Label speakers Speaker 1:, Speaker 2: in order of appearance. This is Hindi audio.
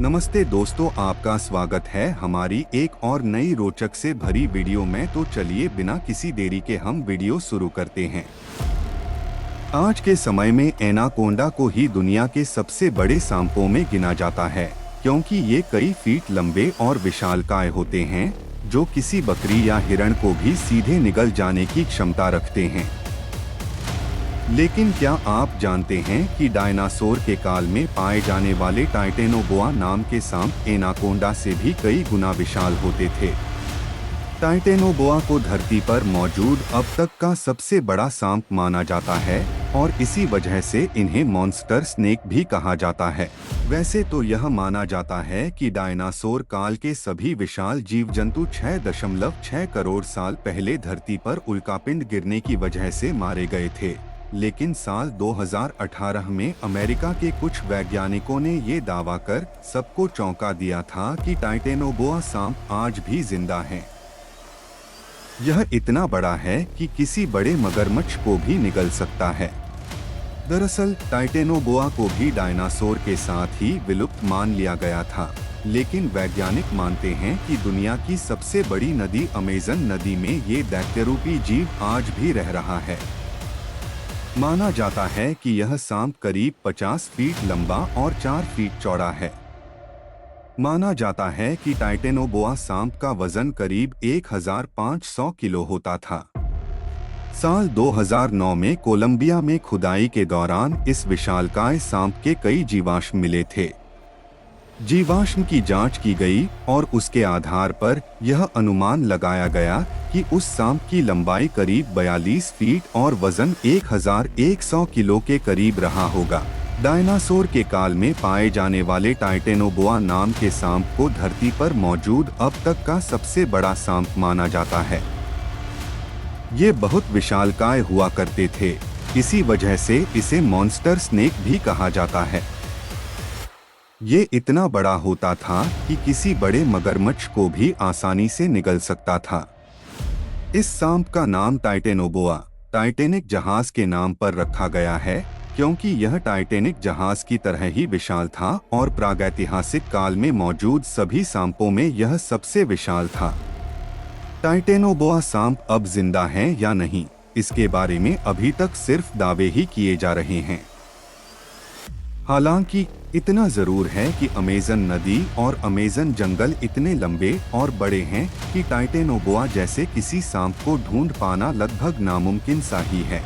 Speaker 1: नमस्ते दोस्तों, आपका स्वागत है हमारी एक और नई रोचक से भरी वीडियो में। तो चलिए बिना किसी देरी के हम वीडियो शुरू करते हैं। आज के समय में एनाकोंडा को ही दुनिया के सबसे बड़े सांपों में गिना जाता है, क्योंकि ये कई फीट लंबे और विशालकाय होते हैं, जो किसी बकरी या हिरण को भी सीधे निगल जाने की क्षमता रखते हैं। लेकिन क्या आप जानते हैं कि डायनासोर के काल में पाए जाने वाले टाइटेनोबोआ नाम के सांप एनाकोंडा से भी कई गुना विशाल होते थे। टाइटेनोबोआ को धरती पर मौजूद अब तक का सबसे बड़ा सांप माना जाता है और इसी वजह से इन्हें मॉन्स्टर स्नेक भी कहा जाता है। वैसे तो यह माना जाता है कि डायनासोर काल के सभी विशाल जीव जंतु 6.6 करोड़ साल पहले धरती पर उल्कापिंड गिरने की वजह से मारे गए थे। लेकिन साल 2018 में अमेरिका के कुछ वैज्ञानिकों ने ये दावा कर सबको चौंका दिया था कि टाइटेनोबोआ सांप आज भी जिंदा है। यह इतना बड़ा है कि किसी बड़े मगरमच्छ को भी निगल सकता है। दरअसल टाइटेनोबोआ को भी डायनासोर के साथ ही विलुप्त मान लिया गया था, लेकिन वैज्ञानिक मानते हैं कि दुनिया की सबसे बड़ी नदी अमेज़न नदी में ये दैत्यरूपी जीव आज भी रह रहा है। माना जाता है कि यह सांप करीब 50 फीट लंबा और 4 फीट चौड़ा है। माना जाता है कि टाइटेनोबोआ सांप का वजन करीब 1500 किलो होता था। साल 2009 में कोलंबिया में खुदाई के दौरान इस विशालकाय सांप के कई जीवाश्म मिले थे। जीवाश्म की जांच की गई और उसके आधार पर यह अनुमान लगाया गया कि उस सांप की लंबाई करीब 42 फीट और वजन 1100 किलो के करीब रहा होगा। डायनासोर के काल में पाए जाने वाले टाइटेनोबोआ नाम के सांप को धरती पर मौजूद अब तक का सबसे बड़ा सांप माना जाता है। ये बहुत विशालकाय हुआ करते थे, इसी वजह से इसे मॉन्स्टर स्नेक भी कहा जाता है। ये इतना बड़ा होता था कि किसी बड़े मगरमच्छ को भी आसानी से निगल सकता था। इस सांप का नाम टाइटेनोबोआ टाइटैनिक जहाज के नाम पर रखा गया है, क्योंकि यह टाइटैनिक जहाज की तरह ही विशाल था और प्रागैतिहासिक काल में मौजूद सभी सांपों में यह सबसे विशाल था। टाइटेनोबोआ सांप अब जिंदा हैं या नहीं, इसके बारे में अभी तक सिर्फ दावे ही किए जा रहे हैं। हालांकि इतना जरूर है कि अमेज़न नदी और अमेज़न जंगल इतने लंबे और बड़े हैं कि टाइटेनोबोआ जैसे किसी सांप को ढूंढ पाना लगभग नामुमकिन सा ही है।